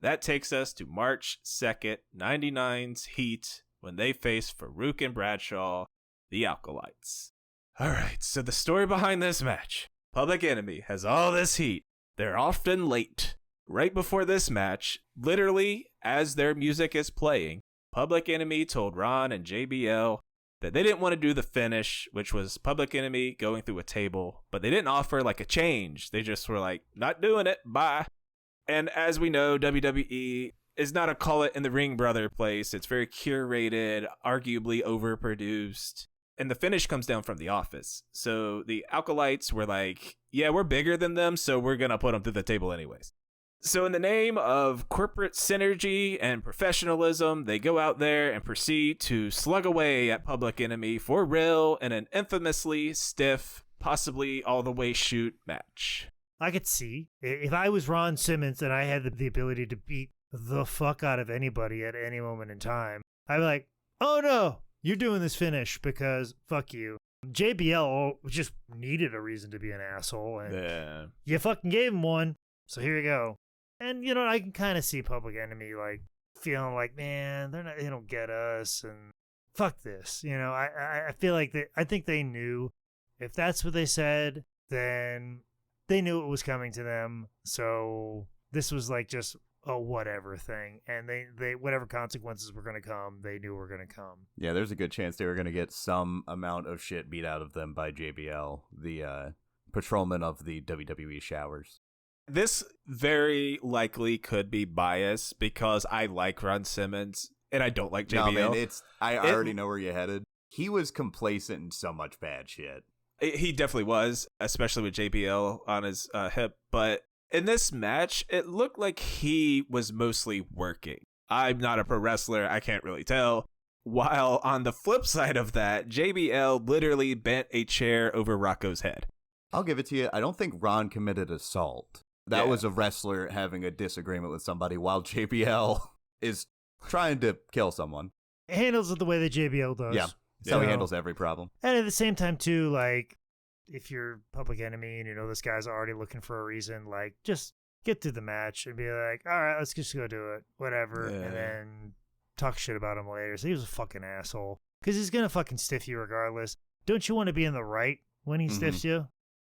That takes us to March 2nd, 99's Heat, when they face Farouk and Bradshaw, the Alkalites. All right, so the story behind this match. Public Enemy has all this heat. They're often late. Right before this match, literally as their music is playing, Public Enemy told Ron and JBL that they didn't want to do the finish, which was Public Enemy going through a table, but they didn't offer like a change. They just were like, not doing it, bye. And as we know, WWE is not a call it in the ring brother place. It's very curated, arguably overproduced. And the finish comes down from The Office. So the Alkalites were like, yeah, we're bigger than them, so we're going to put them through the table anyways. So in the name of corporate synergy and professionalism, they go out there and proceed to slug away at Public Enemy for real in an infamously stiff, possibly all the way shoot match. I could see if I was Ron Simmons and I had the ability to beat the fuck out of anybody at any moment in time, I'd be like, oh no, you're doing this finish because fuck you. JBL just needed a reason to be an asshole, and you fucking gave him one, so here you go. And you know, I can kind of see Public Enemy like feeling like, man, they don't get us, and fuck this. You know, I feel like I think they knew if that's what they said, then they knew it was coming to them. So this was like just a whatever thing, and they whatever consequences were going to come, they knew were going to come. Yeah, there's a good chance they were going to get some amount of shit beat out of them by JBL, the patrolman of the WWE showers. This very likely could be bias because I like Ron Simmons and I don't like JBL. No, man, I already know where you're headed. He was complacent in so much bad shit. He definitely was, especially with JBL on his hip. But in this match, it looked like he was mostly working. I'm not a pro wrestler. I can't really tell. While on the flip side of that, JBL literally bent a chair over Rocco's head. I'll give it to you. I don't think Ron committed assault. That was a wrestler having a disagreement with somebody while JBL is trying to kill someone. It handles it the way that JBL does. Yeah. So he handles every problem. And at the same time, too, like, if you're Public Enemy and you know this guy's already looking for a reason, like, just get through the match and be like, all right, let's just go do it. Whatever. Yeah. And then talk shit about him later. So he was a fucking asshole. Because he's going to fucking stiff you regardless. Don't you want to be in the right when he stiffs you?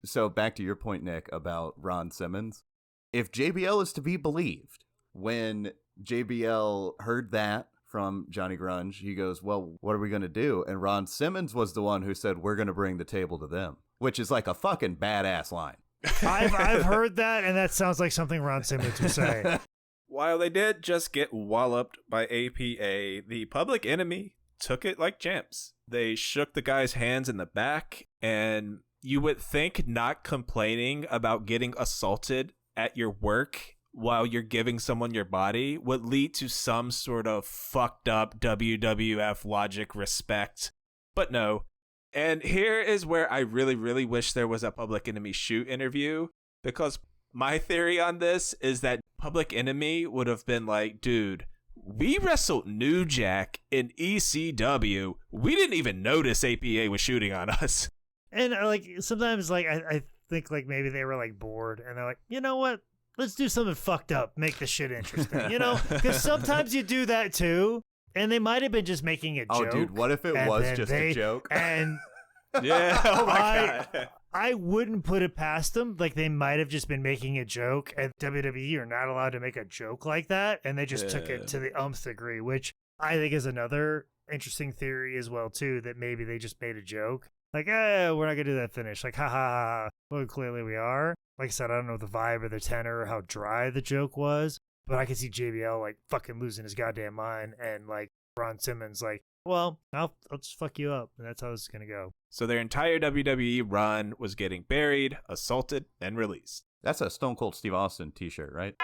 So back to your point, Nick, about Ron Simmons. If JBL is to be believed, when JBL heard that from Johnny Grunge, he goes, well, what are we going to do? And Ron Simmons was the one who said, we're going to bring the table to them, which is like a fucking badass line. I've heard that, and that sounds like something Ron Simmons would say. While they did just get walloped by APA, the Public Enemy took it like champs. They shook the guy's hands in the back, and you would think not complaining about getting assaulted at your work while you're giving someone your body would lead to some sort of fucked up WWF logic respect. But no. And here is where I really, really wish there was a Public Enemy shoot interview, because my theory on this is that Public Enemy would have been like, dude, we wrestled New Jack in ECW. We didn't even notice APA was shooting on us. And like sometimes like I think like maybe they were like bored and they're like, you know what? Let's do something fucked up. Make the shit interesting. You know? Because sometimes you do that too. And they might have been just making a joke. Oh, dude, what if it was just a joke? And yeah, oh my God. I wouldn't put it past them. Like they might have just been making a joke, and WWE are not allowed to make a joke like that, and they just took it to the umpth degree, which I think is another interesting theory as well too. That maybe they just made a joke. Like, we're not going to do that finish. Like, ha ha ha. Well, clearly we are. Like I said, I don't know the vibe or the tenor or how dry the joke was, but I could see JBL, like, fucking losing his goddamn mind, and, like, Ron Simmons, like, well, I'll just fuck you up, and that's how this is going to go. So their entire WWE run was getting buried, assaulted, and released. That's a Stone Cold Steve Austin t-shirt, right?